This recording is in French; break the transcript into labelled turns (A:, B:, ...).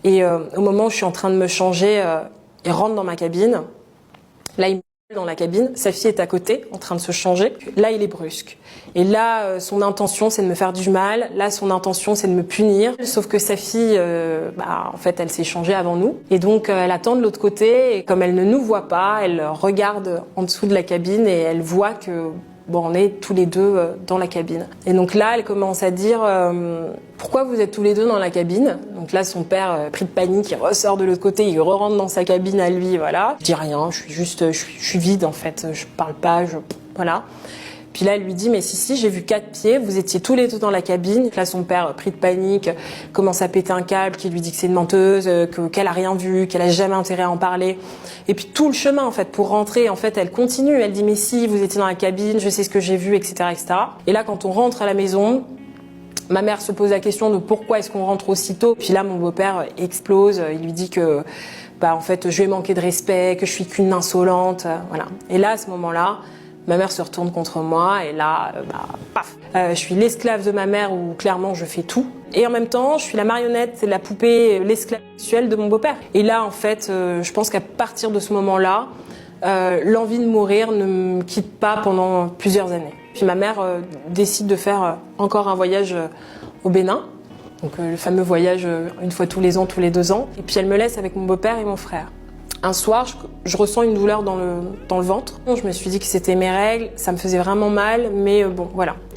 A: Et au moment où je suis en train de me changer, il rentre dans ma cabine. Là, il me dans la cabine, sa fille est à côté, en train de se changer. Là, il est brusque. Et là, son intention, c'est de me faire du mal. Là, son intention, c'est de me punir. Sauf que sa fille, en fait, elle s'est changée avant nous. Et donc, elle attend de l'autre côté. Et comme elle ne nous voit pas, elle regarde en dessous de la cabine et elle voit que on est tous les deux dans la cabine. Et donc là, elle commence à dire pourquoi vous êtes tous les deux dans la cabine? Donc là, son père, pris de panique, il ressort de l'autre côté, il re-rentre dans sa cabine à lui, voilà. Je dis rien, je suis vide en fait, je parle pas, voilà. Puis là, elle lui dit, mais si, j'ai vu 4 pieds, vous étiez tous les deux dans la cabine. Là, son père, pris de panique, commence à péter un câble, qui lui dit que c'est une menteuse, qu'elle a rien vu, qu'elle a jamais intérêt à en parler. Et puis tout le chemin, en fait, pour rentrer, en fait, elle continue. Elle dit, mais si, vous étiez dans la cabine, je sais ce que j'ai vu, etc., etc. Et là, quand on rentre à la maison, ma mère se pose la question de pourquoi est-ce qu'on rentre aussitôt. Puis là, mon beau-père explose, il lui dit que, en fait, je lui ai manqué de respect, que je suis qu'une insolente, voilà. Et là, à ce moment-là, ma mère se retourne contre moi et là, paf. Je suis l'esclave de ma mère où clairement je fais tout. Et en même temps, je suis la marionnette, la poupée, l'esclave sexuelle de mon beau-père. Et là, en fait, je pense qu'à partir de ce moment-là, l'envie de mourir ne me quitte pas pendant plusieurs années. Puis ma mère décide de faire encore un voyage au Bénin. Donc le fameux voyage une fois tous les ans, tous les 2 ans. Et puis elle me laisse avec mon beau-père et mon frère. Un soir, je ressens une douleur dans le ventre. Je me suis dit que c'était mes règles, ça me faisait vraiment mal, mais bon, voilà.